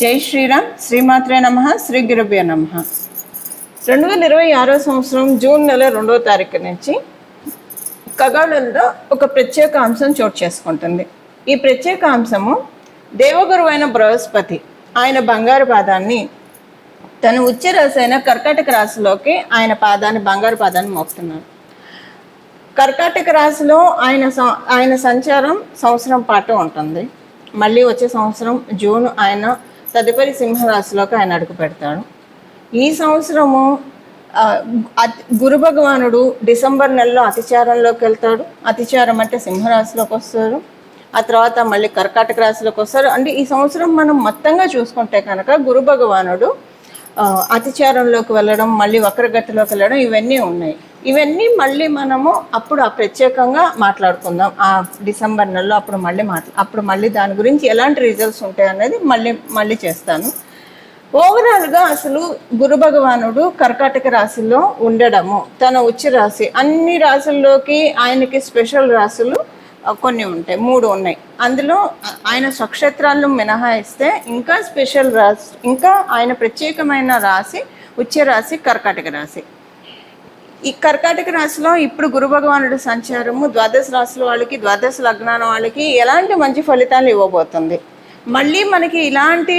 జై శ్రీరామ్. శ్రీమాత్రే నమః. శ్రీ గురుభ్యో నమః. 2026 సంవత్సరం జూన్ నెల 2వ తారీఖు నుంచి ఖగోళంలో ఒక ప్రత్యేక అంశం చోటు చేసుకుంటుంది. ఈ ప్రత్యేక అంశము దేవగురు అయిన బృహస్పతి ఆయన బంగారు పాదాన్ని తన ఉచ్చ రాశి అయిన కర్కాటక రాశిలోకి బంగారు పాదాన్ని మోపుతున్నారు. కర్కాటక రాశిలో ఆయన సంచారం సంవత్సరం పాటు ఉంటుంది. మళ్ళీ వచ్చే సంవత్సరం జూన్ ఆయన తదుపరి సింహరాశిలోకి ఆయన అడుగు పెడతాడు. ఈ సంవత్సరము గురు భగవానుడు డిసెంబర్ నెలలో అతిచారంలోకి వెళ్తాడు. అతిచారం అంటే సింహరాశిలోకి వస్తారు. ఆ తర్వాత మళ్ళీ కర్కాటక రాశిలోకి వస్తారు. అంటే ఈ సంవత్సరం మనం మొత్తంగా చూసుకుంటే కనుక గురు భగవానుడు అతిచారంలోకి వెళ్ళడం, మళ్ళీ వక్రగతిలోకి వెళ్ళడం, ఇవన్నీ ఉన్నాయి. ఇవన్నీ మళ్ళీ మనము అప్పుడు ప్రత్యేకంగా మాట్లాడుకుందాం. ఆ డిసెంబర్ నెలలో అప్పుడు మళ్ళీ దాని గురించి ఎలాంటి రిజల్ట్స్ ఉంటాయి అనేది మళ్ళీ చేస్తాను. ఓవరాల్గా అసలు గురు భగవానుడు కర్కాటక రాశిలో ఉండడము, తన ఉచ్చ రాశి, అన్ని రాశుల్లోకి ఆయనకి స్పెషల్ రాశులు కొన్ని ఉంటాయి, 3 ఉన్నాయి. అందులో ఆయన స్వక్షేత్రాలను మినహాయిస్తే ఇంకా స్పెషల్ రాశి, ఇంకా ఆయన ప్రత్యేకమైన రాశి ఉచ్చ రాశి కర్కాటక రాశి. ఈ కర్కాటక రాశిలో ఇప్పుడు గురు భగవానుడి సంచారము ద్వాదశ రాశుల వాళ్ళకి, ద్వాదశ లగ్నాల వాళ్ళకి ఎలాంటి మంచి ఫలితాలు ఇవ్వబోతుంది. మళ్ళీ మనకి ఇలాంటి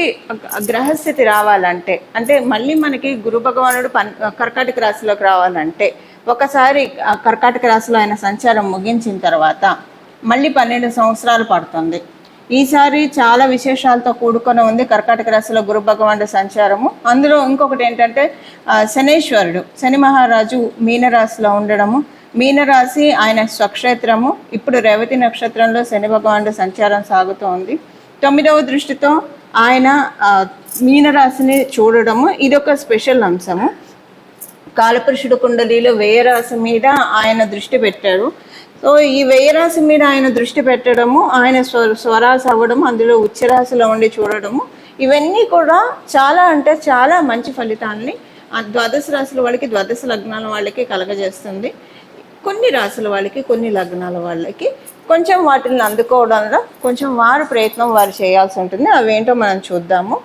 గ్రహస్థితి రావాలంటే, అంటే మళ్ళీ మనకి గురు భగవానుడు కర్కాటక రాశిలోకి రావాలంటే, ఒకసారి కర్కాటక రాశిలో ఆయన సంచారం ముగించిన తర్వాత మళ్ళీ 12 సంవత్సరాలు పడుతుంది. ఈసారి చాలా విశేషాలతో కూడుకొని ఉంది కర్కాటక రాశిలో గురు భగవానుడి సంచారము. అందులో ఇంకొకటి ఏంటంటే శనేశ్వరుడు, శని మహారాజు మీనరాశిలో ఉండడము. మీనరాశి ఆయన స్వక్షేత్రము. ఇప్పుడు రేవతి నక్షత్రంలో శని భగవానుడి సంచారం సాగుతూ ఉంది. 9వ దృష్టితో ఆయన మీనరాశిని చూడడము, ఇదొక స్పెషల్ అంశము. కాలపురుషుడు కుండలిలో వ్యయరాశి మీద ఆయన దృష్టి పెట్టారు. సో ఈ వ్యయరాశి మీద ఆయన దృష్టి పెట్టడము, ఆయన స్వరాశి అవ్వడము, అందులో ఉచ్చరాశిలో ఉండి చూడడము, ఇవన్నీ కూడా చాలా మంచి ఫలితాన్ని ద్వాదశ రాశుల వాళ్ళకి, ద్వాదశ లగ్నాల వాళ్ళకి కలగజేస్తుంది. కొన్ని రాశుల వాళ్ళకి, కొన్ని లగ్నాల వాళ్ళకి కొంచెం వాటిని అందుకోవడంలో కొంచెం ప్రయత్నం వారు చేయాల్సి ఉంటుంది. అవేంటో మనం చూద్దాము.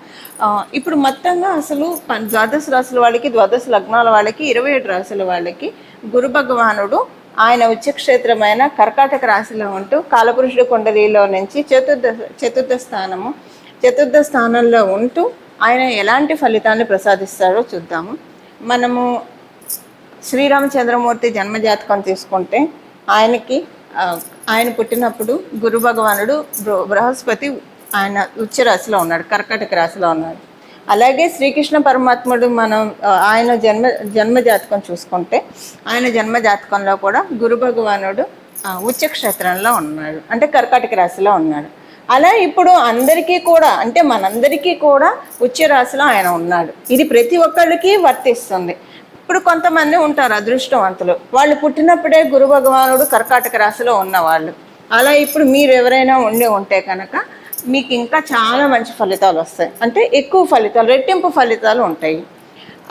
ఇప్పుడు మొత్తంగా అసలు ద్వాదశ రాశుల వాళ్ళకి, ద్వాదశ లగ్నాల వాళ్ళకి, 27 రాశుల వాళ్ళకి గురు భగవానుడు ఆయన ఉచ్చక్షేత్రమైన కర్కాటక రాశిలో ఉంటూ కాలపురుషుడు కుండలిలో నుంచి చతుర్థ స్థానంలో ఉంటూ ఆయన ఎలాంటి ఫలితాన్ని ప్రసాదిస్తారో చూద్దాము. మనము శ్రీరామచంద్రమూర్తి జన్మజాతకం తీసుకుంటే ఆయన పుట్టినప్పుడు గురు భగవానుడు బృహస్పతి ఆయన ఉచ్చ రాశిలో ఉన్నాడు, కర్కాటక రాశిలో ఉన్నాడు. అలాగే శ్రీకృష్ణ పరమాత్ముడు ఆయన జన్మజాతకం చూసుకుంటే ఆయన జన్మజాతకంలో కూడా గురు భగవానుడు ఉచ్చక్షేత్రంలో ఉన్నాడు, అంటే కర్కాటక రాశిలో ఉన్నాడు. అలా ఇప్పుడు అందరికీ కూడా, అంటే మనందరికీ కూడా ఉచ్చ రాశిలో ఆయన ఉన్నాడు. ఇది ప్రతి ఒక్కళ్ళకి వర్తిస్తుంది. ఇప్పుడు కొంతమంది ఉంటారు అదృష్టవంతులు, వాళ్ళు పుట్టినప్పుడే గురు భగవానుడు కర్కాటక రాశిలో ఉన్నవాళ్ళు. అలా ఇప్పుడు మీరు ఎవరైనా ఉంటే కనుక మీకు ఇంకా చాలా మంచి ఫలితాలు వస్తాయి, అంటే ఎక్కువ ఫలితాలు, రెట్టింపు ఫలితాలు ఉంటాయి.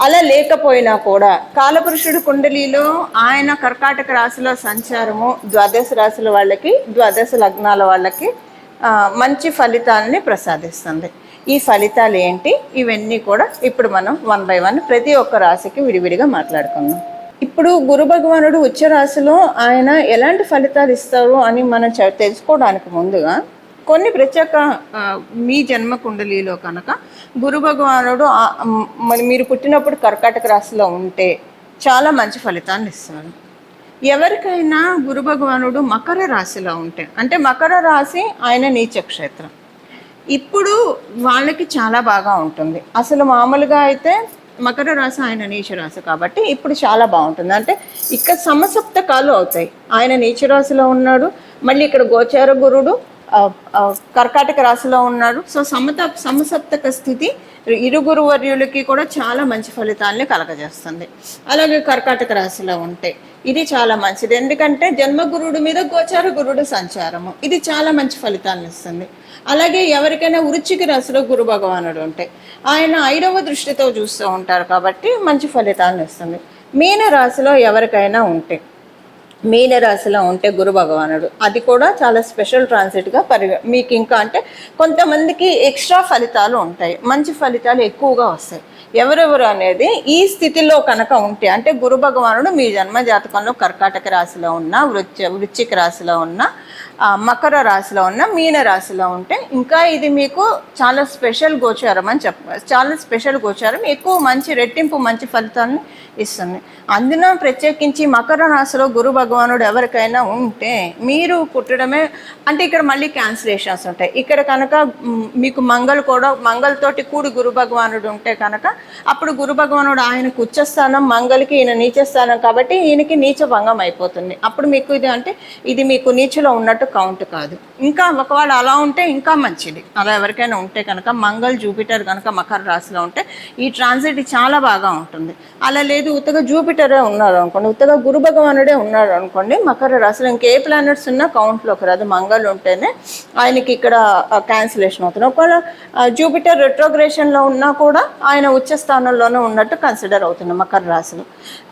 అలా లేకపోయినా కూడా కాలపురుషుడు కుండలిలో ఆయన కర్కాటక రాశిలో సంచారము ద్వాదశ రాశుల వాళ్ళకి, ద్వాదశ లగ్నాల వాళ్ళకి మంచి ఫలితాలని ప్రసాదిస్తుంది. ఈ ఫలితాలు ఏంటి, ఇవన్నీ కూడా ఇప్పుడు మనం 1 by 1 ప్రతి ఒక్క రాశికి విడివిడిగా మాట్లాడుకుందాం. ఇప్పుడు గురు భగవానుడు ఉచ్చ రాశిలో ఆయన ఎలాంటి ఫలితాలు ఇస్తారు అని మనం తెలుసుకోవడానికి ముందుగా కొన్ని ప్రత్యేక మీ జన్మ కుండలిలో కనుక గురు భగవానుడు మీరు పుట్టినప్పుడు కర్కాటక రాశిలో ఉంటే చాలా మంచి ఫలితాన్ని ఇస్తాడు. ఎవరికైనా గురు భగవానుడు మకర రాశిలో ఉంటే, అంటే మకర రాశి ఆయన నీచక్షేత్రం, ఇప్పుడు వాళ్ళకి చాలా బాగా ఉంటుంది. అసలు మామూలుగా అయితే మకర రాశి ఆయన నీచ రాశి కాబట్టి ఇప్పుడు చాలా బాగుంటుంది. అంటే ఇక్కడ సమసప్తకాలు అవుతాయి. ఆయన నీచ రాశిలో ఉన్నాడు, మళ్ళీ ఇక్కడ గోచార గురుడు కర్కాటక రాశిలో ఉన్నాడు. సో సమసప్తక స్థితి ఇరుగురు వర్యులకి కూడా చాలా మంచి ఫలితాలని కలగజేస్తుంది. అలాగే కర్కాటక రాశిలో ఉంటే ఇది చాలా మంచిది, ఎందుకంటే జన్మగురుడు మీద గోచార గురుడు సంచారము, ఇది చాలా మంచి ఫలితాలను ఇస్తుంది. అలాగే ఎవరికైనా వృశ్చిక రాశిలో గురు భగవానుడు ఉంటే ఆయన 5వ దృష్టితో చూస్తూ ఉంటారు కాబట్టి మంచి ఫలితాలను ఇస్తుంది. మీన రాశిలో ఎవరికైనా ఉంటే మీనరాశిలో ఉంటే గురు భగవానుడు, అది కూడా చాలా స్పెషల్ ట్రాన్సిట్గా మీకు ఇంకా అంటే కొంతమందికి ఎక్స్ట్రా ఫలితాలు ఉంటాయి, మంచి ఫలితాలు ఎక్కువగా వస్తాయి. ఎవరెవరు అనేది ఈ స్థితిలో కనుక ఉంటే, అంటే గురు భగవానుడు మీ జన్మ జాతకంలో కర్కాటక రాశిలో ఉన్న, వృశ్చిక రాశిలో ఉన్న, మకర రాశిలో ఉన్న, మీన రాశిలో ఉంటే ఇంకా ఇది మీకు చాలా స్పెషల్ గోచారం అని చెప్పారు. చాలా స్పెషల్ గోచారం, ఎక్కువ మంచి రెట్టింపు మంచి ఫలితాలను ఇస్తుంది. అందున ప్రత్యేకించి మకర రాశిలో గురు భగవానుడు ఎవరికైనా ఉంటే మీరు పుట్టడమే అంటే ఇక్కడ మళ్ళీ క్యాన్సిలేషన్స్ ఉంటాయి. ఇక్కడ కనుక మీకు మంగళతోటి కూడి గురు భగవానుడు ఉంటే కనుక అప్పుడు గురు భగవానుడు ఆయనకు ఉచ్చస్థానం, మంగళకి ఈయన నీచస్థానం కాబట్టి ఈయనకి నీచ భంగం అయిపోతుంది. అప్పుడు మీకు ఇది అంటే ఇది మీకు నీచలో ఉన్నట్టు కౌంట్ కాదు. ఇంకా ఒకవేళ అలా ఉంటే ఇంకా మంచిది. అలా ఎవరికైనా ఉంటే కనుక మంగళ జూపిటర్ కనుక మకర రాశిలో ఉంటే ఈ ట్రాన్సిట్ చాలా బాగా ఉంటుంది. అలా లేదు ఉత్తగా జూపిటరే ఉన్నారు అనుకోండి, ఉత్తగా గురు భగవానుడే ఉన్నాడు అనుకోండి మకర రాశిలో, ఇంకే ప్లానెట్స్ ఉన్నా కౌంట్లోకి రాదు. మంగళ ఉంటేనే ఆయనకి ఇక్కడ క్యాన్సిలేషన్ అవుతుంది. ఒకవేళ జూపిటర్ రెట్రోగ్రేషన్లో ఉన్నా కూడా ఆయన ఉచ్చ స్థానంలోనే ఉన్నట్టు కన్సిడర్ అవుతుంది మకర రాశిలో.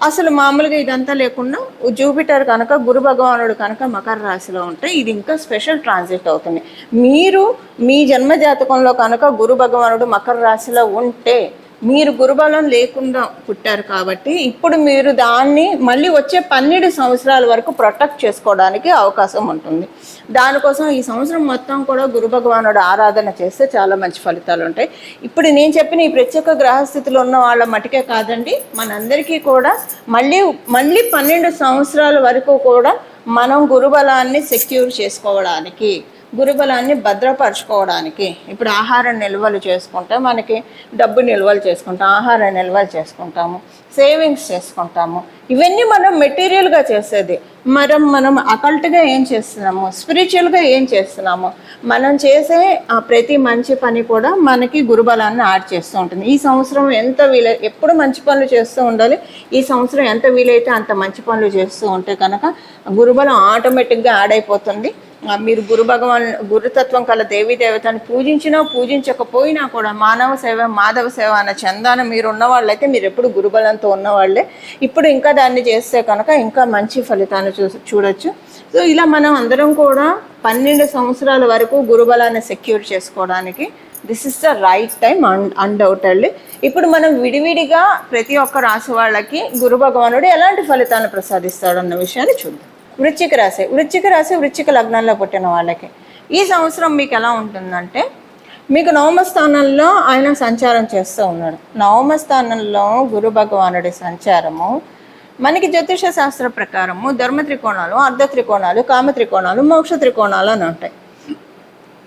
అసలు మామూలుగా ఇదంతా లేకుండా జూపిటర్ కనుక గురు భగవానుడు కనుక మకర రాశిలో ఉంటే ఇది ఇంకా స్పెషల్ ట్రాన్సిట్ అవుతుంది. మీరు మీ జన్మ జాతకంలో కనుక గురు భగవానుడు మకర రాశిలో ఉంటే మీరు గురుబలం లేకుండా పుట్టారు కాబట్టి ఇప్పుడు మీరు దాన్ని మళ్ళీ వచ్చే 12 సంవత్సరాల వరకు ప్రొటెక్ట్ చేసుకోవడానికి అవకాశం ఉంటుంది. దానికోసం ఈ సంవత్సరం మొత్తం కూడా గురు భగవానుడు ఆరాధన చేస్తే చాలా మంచి ఫలితాలు ఉంటాయి. ఇప్పుడు నేను చెప్పిన ఈ ప్రత్యేక గ్రహస్థితిలో ఉన్న వాళ్ళ మటుకే కాదండి, మనందరికీ కూడా మళ్ళీ 12 సంవత్సరాల వరకు కూడా మనం గురుబలాన్ని సెక్యూర్ చేసుకోవడానికి, గురుబలాన్ని భద్రపరచుకోవడానికి ఇప్పుడు ఆహార నిల్వలు చేసుకుంటే మనకి డబ్బు నిల్వలు చేసుకుంటాం, ఆహార నిల్వలు చేసుకుంటాము, సేవింగ్స్ చేసుకుంటాము. ఇవన్నీ మనం మెటీరియల్గా చేసేది. మనం అకల్ట్గా ఏం చేస్తున్నాము, స్పిరిచువల్గా ఏం చేస్తున్నాము, మనం చేసే ప్రతి మంచి పని కూడా మనకి గురుబలాన్ని యాడ్ చేస్తూ ఉంటుంది. ఈ సంవత్సరం ఎంత ఎప్పుడు మంచి పనులు చేస్తూ ఉండాలి. ఈ సంవత్సరం ఎంత వీలైతే అంత మంచి పనులు చేస్తూ ఉంటే కనుక గురుబలం ఆటోమేటిక్గా యాడ్ అయిపోతుంది. మీరు గురుతత్వం కల దేవీ దేవతని పూజించినా పూజించకపోయినా కూడా మానవ సేవ మాధవ సేవ అన్న చందాన మీరు ఉన్నవాళ్ళైతే మీరు ఎప్పుడు గురుబలంతో ఉన్నవాళ్ళే. ఇప్పుడు ఇంకా దాన్ని చేస్తే కనుక ఇంకా మంచి ఫలితాన్ని చూడొచ్చు. సో ఇలా మనం అందరం కూడా 12 సంవత్సరాల వరకు గురుబలాన్ని సెక్యూర్ చేసుకోవడానికి this is the right time undoubtedly. ఇప్పుడు మనం విడివిడిగా ప్రతి ఒక్క రాశి వాళ్ళకి గురు భగవానుడు ఎలాంటి ఫలితాలను ప్రసాదిస్తాడు అన్న విషయాన్ని చూద్దాం. వృశ్చిక రాశి వృశ్చిక లగ్నంలో పుట్టిన వాళ్ళకి ఈ సంవత్సరం మీకు ఎలా ఉంటుందంటే, మీకు నవమ స్థానంలో ఆయన సంచారం చేస్తూ ఉన్నాడు. నవమ స్థానంలో గురు భగవానుడి సంచారము మనకి జ్యోతిష శాస్త్ర ప్రకారము ధర్మ త్రికోణాలు, అర్ధ త్రికోణాలు, కామ త్రికోణాలు, మోక్ష త్రికోణాలు అని ఉంటాయి.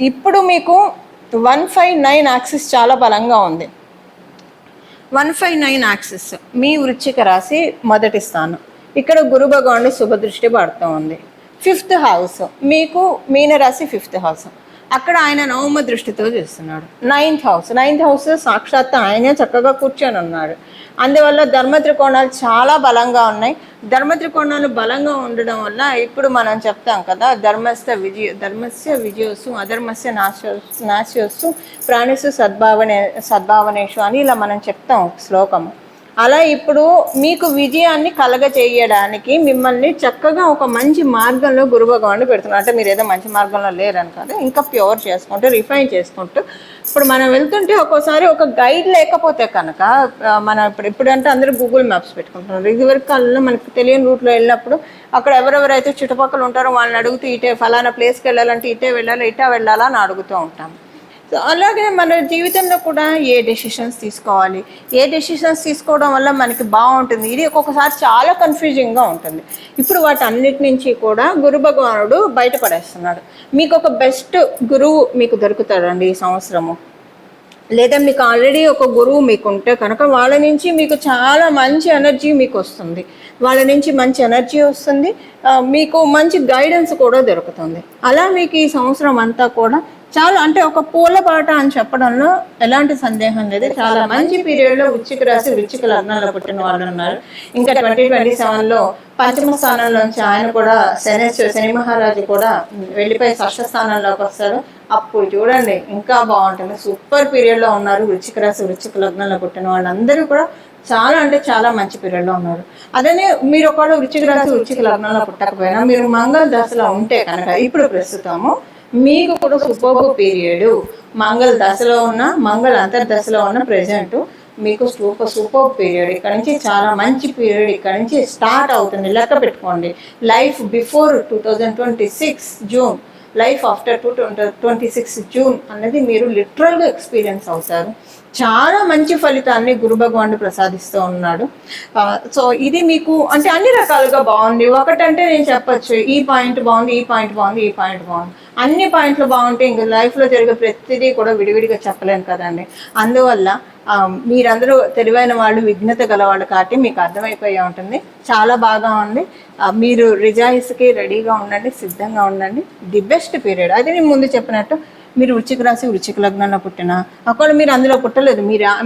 ఇప్పుడు మీకు 159 యాక్సిస్ చాలా బలంగా ఉంది. 159 యాక్సిస్ మీ వృశ్చిక రాశి మొదటి స్థానం. ఇక్కడ గురు భగవానుడు శుభదృష్టి పడుతూ ఉంది. 5th హౌస్ మీకు మీనరాశి 5th హౌస్, అక్కడ ఆయన నవమ దృష్టితో చూస్తున్నాడు. 9th హౌస్ సాక్షాత్ ఆయనే చక్కగా కూర్చొని ఉన్నాడు. అందువల్ల ధర్మ త్రికోణాలు చాలా బలంగా ఉన్నాయి. ధర్మ త్రికోణాలు బలంగా ఉండడం వల్ల ఇప్పుడు మనం చెప్తాం కదా, ధర్మస్య విజయోస్సు అధర్మస్య నాశ్యోస్సు ప్రాణిసు సద్భావనేషు అని ఇలా మనం చెప్తాం శ్లోకము. అలా ఇప్పుడు మీకు విజయాన్ని కలగచేయడానికి మిమ్మల్ని చక్కగా ఒక మంచి మార్గంలో గురు భగవానుడు పెడుతున్నారు. అంటే మీరు ఏదో మంచి మార్గంలో లేరని కాదు, ఇంకా ప్యూర్ చేసుకుంటూ రిఫైన్ చేసుకుంటూ ఇప్పుడు మనం వెళ్తుంటే ఒక్కోసారి ఒక గైడ్ లేకపోతే కనుక మనం ఇప్పుడు అంటే అందరూ గూగుల్ మ్యాప్స్ పెట్టుకుంటున్నారు. ఇదివరకు కాలంలో మనకు తెలియని రూట్లో వెళ్ళినప్పుడు అక్కడ ఎవరెవరైతే చుట్టుపక్కల ఉంటారో వాళ్ళని అడుగుతూ ఇటే ఫలానా ప్లేస్కి వెళ్ళాలంటే ఇటే వెళ్ళాలా అని అడుగుతూ ఉంటాం. అలాగే మన జీవితంలో కూడా ఏ డెసిషన్స్ తీసుకోవడం వల్ల మనకి బాగుంటుంది, ఇది ఒక్కొక్కసారి చాలా కన్ఫ్యూజింగ్గా ఉంటుంది. ఇప్పుడు వాటన్నిటి నుంచి కూడా గురు భగవానుడు బయటపడేస్తున్నాడు. మీకు ఒక బెస్ట్ గురువు మీకు దొరుకుతాడండి ఈ సంవత్సరము. లేదా మీకు ఆల్రెడీ ఒక గురువు మీకు ఉంటే కనుక వాళ్ళ నుంచి మీకు చాలా మంచి ఎనర్జీ మీకు వస్తుంది. మీకు మంచి గైడెన్స్ కూడా దొరుకుతుంది. అలా మీకు ఈ సంవత్సరం అంతా కూడా చాలా అంటే ఒక పూల పాట అని చెప్పడంలో ఎలాంటి సందేహం లేదు. చాలా మంచి పీరియడ్లో వృశ్చిక రాశి వృశ్చిక లగ్నాల్లో పుట్టిన వాళ్ళు ఉన్నారు. ఇంకా 2027లో పంచమ స్థానంలోంచి ఆయన కూడా శని మహారాజు కూడా వెళ్ళిపోయి 6వ స్థానంలోకి వస్తారు. అప్పుడు చూడండి ఇంకా బాగుంటుంది. సూపర్ పీరియడ్లో ఉన్నారు వృశ్చిక రాశి వృశ్చిక లగ్నంలో పుట్టిన వాళ్ళందరూ కూడా చాలా అంటే చాలా మంచి పీరియడ్లో ఉన్నారు. అదే మీరు ఒకవేళ వృశ్చిక రాశి వృశ్చిక లగ్నంలో పుట్టకపోయినా మీరు మంగళ దశలో ఉంటే కనుక ఇప్పుడు ప్రస్తుతము మీకు కూడా సూపర్ పీరియడ్. మంగళ దశలో ఉన్న మంగళ అంతర్దశలో ఉన్న ప్రెజెంట్ మీకు సూపర్ పీరియడ్. ఇక్కడ నుంచి చాలా మంచి పీరియడ్ ఇక్కడ నుంచి స్టార్ట్ అవుతుంది. లెక్క పెట్టుకోండి. Life before 2026 June, life after 2026 June అనేది మీరు లిటరల్గా ఎక్స్పీరియన్స్ అవుతారు. చాలా మంచి ఫలితాన్ని గురు భగవానుడు ప్రసాదిస్తూ ఉన్నాడు. సో ఇది మీకు అంటే అన్ని రకాలుగా బాగుంది. ఒకటంటే నేను చెప్పచ్చు ఈ పాయింట్ బాగుంది, ఈ పాయింట్ బాగుంది, ఈ పాయింట్ బాగుంది. అన్ని పాయింట్లు బాగుంటే ఇంక లైఫ్లో జరిగే ప్రతిదీ కూడా విడివిడిగా చెప్పలేను కదండి. అందువల్ల మీరందరూ తెలివైన వాళ్ళు, విఘ్నత గలవాళ్ళు కాబట్టి మీకు అర్థమైపోయి ఉంటుంది. చాలా బాగా ఉంది. మీరు రిజాయిస్కి రెడీగా ఉండండి, సిద్ధంగా ఉండండి. The best period. అది నేను ముందు చెప్పినట్టు మీరు వృశ్చిక రాశి వృశ్చిక లగ్నంలో పుట్టినా ఒకవేళ మీరు అందులో పుట్టలేదు,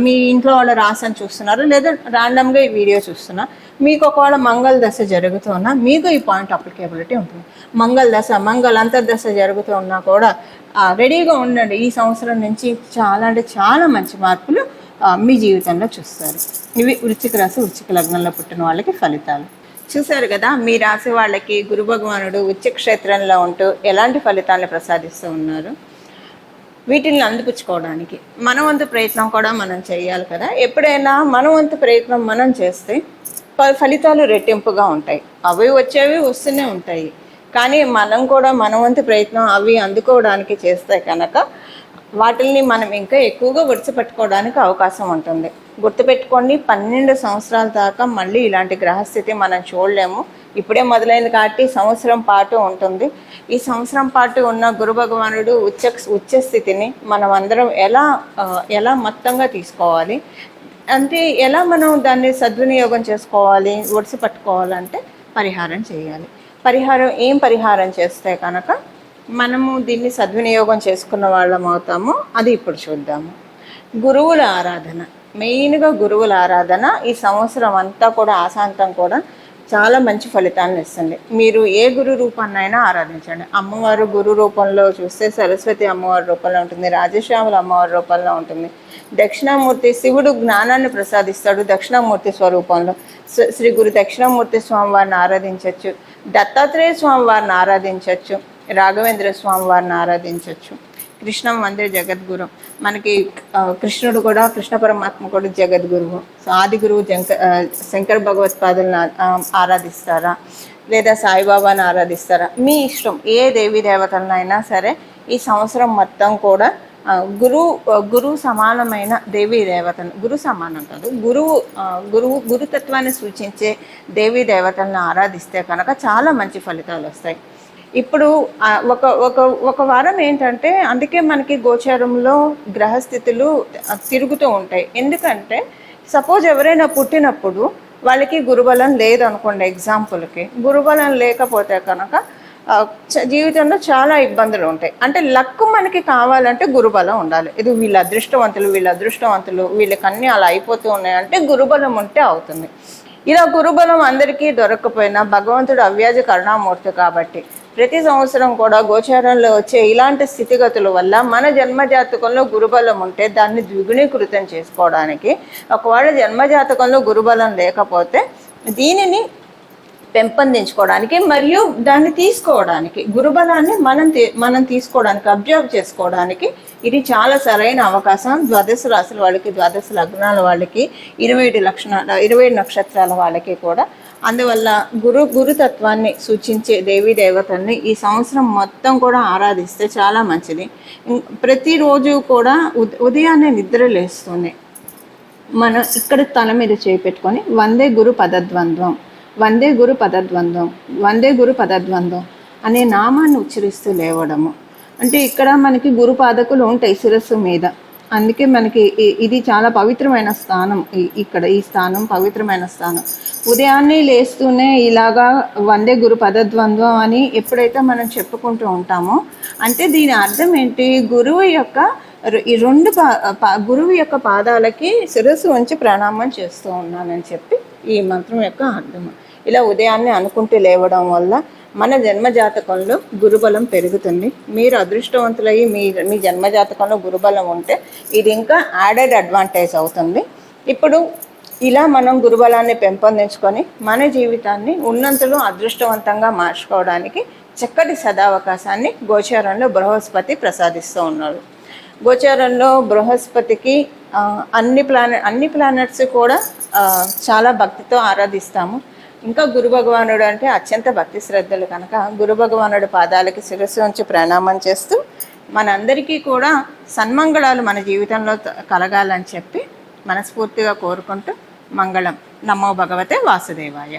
మీ ఇంట్లో వాళ్ళ రాశిని చూస్తున్నారు లేదా ర్యాండమ్గా ఈ వీడియో చూస్తున్నా, మీకు ఒకవేళ మంగళ దశ జరుగుతున్నా మీకు ఈ పాయింట్ అప్లికేబిలిటీ ఉంటుంది. మంగళ దశ మంగళ అంతర్దశ జరుగుతూ ఉన్నా కూడా రెడీగా ఉండండి. ఈ సంవత్సరం నుంచి చాలా అంటే చాలా మంచి మార్పులు మీ జీవితంలో చూస్తారు. ఇవి వృశ్చిక రాశి వృశ్చిక లగ్నంలో పుట్టిన వాళ్ళకి ఫలితాలు. చూశారు కదా, మీ రాశి వాళ్ళకి గురు భగవానుడు ఉచ్చ క్షేత్రంలో ఉంటూ ఎలాంటి ఫలితాలను ప్రసాదిస్తూ ఉన్నారు. వీటిని అందిపుచ్చుకోవడానికి మన వంతు ప్రయత్నం కూడా మనం చేయాలి కదా. ఎప్పుడైనా మన వంతు ప్రయత్నం మనం చేస్తే ఫలితాలు రెట్టింపుగా ఉంటాయి. అవి వచ్చేవి వస్తూనే ఉంటాయి. కానీ మనం కూడా మన వంతు ప్రయత్నం అవి అందుకోవడానికి చేస్తే కనుక వాటిని మనం ఇంకా ఎక్కువగా గుర్తుపెట్టుకోవడానికి అవకాశం ఉంటుంది. గుర్తుపెట్టుకోండి, 12 సంవత్సరాల దాకా మళ్ళీ ఇలాంటి గ్రహస్థితి మనం చూడలేము. ఇప్పుడే మొదలైంది కాబట్టి సంవత్సరం పాటు ఉంటుంది. ఈ సంవత్సరం పాటు ఉన్న గురు భగవానుడు ఉచ్చ స్థితిని మనం అందరం ఎలా మొత్తంగా తీసుకోవాలి అంటే ఎలా మనం దాన్ని సద్వినియోగం చేసుకోవాలి, ఒడిసి పట్టుకోవాలంటే పరిహారం చేయాలి. ఏం పరిహారం చేస్తే కనుక మనము దీన్ని సద్వినియోగం చేసుకున్న వాళ్ళం అవుతాము, అది ఇప్పుడు చూద్దాము. గురువుల ఆరాధన, మెయిన్గా గురువుల ఆరాధన ఈ సంవత్సరం అంతా కూడా ఆశాంతం కూడా చాలా మంచి ఫలితాలను ఇస్తుంది. మీరు ఏ గురు రూపాన్నైనా ఆరాధించండి. అమ్మవారు గురు రూపంలో చూస్తే సరస్వతి అమ్మవారి రూపంలో ఉంటుంది, రాజశ్యాముల అమ్మవారి రూపంలో ఉంటుంది. దక్షిణామూర్తి శివుడు జ్ఞానాన్ని ప్రసాదిస్తాడు దక్షిణామూర్తి స్వరూపంలో. శ్రీ గురు దక్షిణామూర్తి స్వామి వారిని ఆరాధించవచ్చు, దత్తాత్రేయ స్వామి వారిని ఆరాధించవచ్చు, రాఘవేంద్ర స్వామి వారిని ఆరాధించవచ్చు. కృష్ణ మందిర జగద్గురు, మనకి కృష్ణుడు కూడా కృష్ణ పరమాత్మ కూడా జగద్గురువు. సో ఆది గురువు శంకర భగవత్పాదులను ఆరాధిస్తారా లేదా సాయిబాబాని ఆరాధిస్తారా, మీ ఇష్టం. ఏ దేవీ దేవతలనైనా సరే ఈ సంవత్సరం మొత్తం కూడా గురువు సమానమైన దేవీ దేవతను, గురు సమానం కాదు, గురుతత్వాన్ని సూచించే దేవీ దేవతలను ఆరాధిస్తే కనుక చాలా మంచి ఫలితాలు వస్తాయి. ఇప్పుడు ఒక వారం ఏంటంటే అందుకే మనకి గోచారంలో గ్రహస్థితులు తిరుగుతూ ఉంటాయి. ఎందుకంటే సపోజ్ ఎవరైనా పుట్టినప్పుడు వాళ్ళకి గురుబలం లేదనుకోండి, ఎగ్జాంపుల్కి గురుబలం లేకపోతే కనుక జీవితంలో చాలా ఇబ్బందులు ఉంటాయి. అంటే లక్ మనకి కావాలంటే గురుబలం ఉండాలి. ఇది వీళ్ళ అదృష్టవంతులు వీళ్ళకన్నీ అలా అయిపోతూ ఉన్నాయంటే గురుబలం ఉంటే అవుతుంది. ఇలా గురుబలం అందరికీ దొరకకపోయినా భగవంతుడు అవ్యాజ కరుణామూర్తి కాబట్టి ప్రతి సంవత్సరం కూడా గోచారంలో వచ్చే ఇలాంటి స్థితిగతుల వల్ల మన జన్మజాతకంలో గురుబలం ఉంటే దాన్ని ద్విగుణీకృతం చేసుకోవడానికి, ఒకవేళ జన్మజాతకంలో గురుబలం లేకపోతే దీనిని పెంపొందించుకోవడానికి మరియు దాన్ని తీసుకోవడానికి, గురుబలాన్ని మనం తీసుకోవడానికి, అబ్జర్వ్ చేసుకోవడానికి ఇది చాలా సరైన అవకాశం. ద్వాదశ రాశుల వాళ్ళకి, ద్వాదశ లగ్నాల వాళ్ళకి, 27 నక్షత్రాల వాళ్ళకి కూడా. అందువల్ల గురుతత్వాన్ని సూచించే దేవీ దేవతల్ని ఈ సంవత్సరం మొత్తం కూడా ఆరాధిస్తే చాలా మంచిది. ప్రతిరోజు కూడా ఉదయాన్నే నిద్ర లేస్తుంది మనం ఇక్కడ తల మీద చేపెట్టుకొని వందే గురు పదద్వంద్వం అనే నామాన్ని ఉచ్చరిస్తూ లేవడము. అంటే ఇక్కడ మనకి గురు పాదకులు ఉంటాయి శిరస్సు మీద, అందుకే మనకి ఇది చాలా పవిత్రమైన స్థానం. ఇక్కడ ఈ స్థానం పవిత్రమైన స్థానం. ఉదయాన్నే లేస్తూనే ఇలాగా వందే గురు పదద్వంద్వం అని ఎప్పుడైతే మనం చెప్పుకుంటూ ఉంటామో అంటే దీని అర్థం ఏంటి, గురువు యొక్క పాదాలకి శిరస్సు ఉంచి ప్రణామం చేస్తూ ఉన్నానని చెప్పి ఈ మంత్రం యొక్క అర్థం. ఇలా ఉదయాన్నే అనుకుంటూ లేవడం వల్ల మన జన్మజాతకంలో గురుబలం పెరుగుతుంది. మీరు అదృష్టవంతులయ్యి మీ జన్మజాతకంలో గురుబలం ఉంటే ఇది ఇంకా యాడెడ్ అడ్వాంటేజ్ అవుతుంది. ఇప్పుడు ఇలా మనం గురుబలాన్ని పెంపొందించుకొని మన జీవితాన్ని ఉన్నంతలో అదృష్టవంతంగా మార్చుకోవడానికి చక్కటి సదావకాశాన్ని గోచారంలో బృహస్పతి ప్రసాదిస్తూ ఉన్నాడు. గోచారంలో బృహస్పతికి అన్ని ప్లానెట్స్ కూడా చాలా భక్తితో ఆరాధిస్తాము. ఇంకా గురు భగవానుడు అంటే అత్యంత భక్తి శ్రద్ధలు కనుక గురు భగవానుడి పాదాలకి శిరస్సు ఉంచి ప్రణామం చేస్తూ మనందరికీ కూడా సన్మంగళాలు మన జీవితంలో కలగాలని చెప్పి మనస్ఫూర్తిగా కోరుకుంటూ మంగళం. నమో భగవతే వాసుదేవాయ.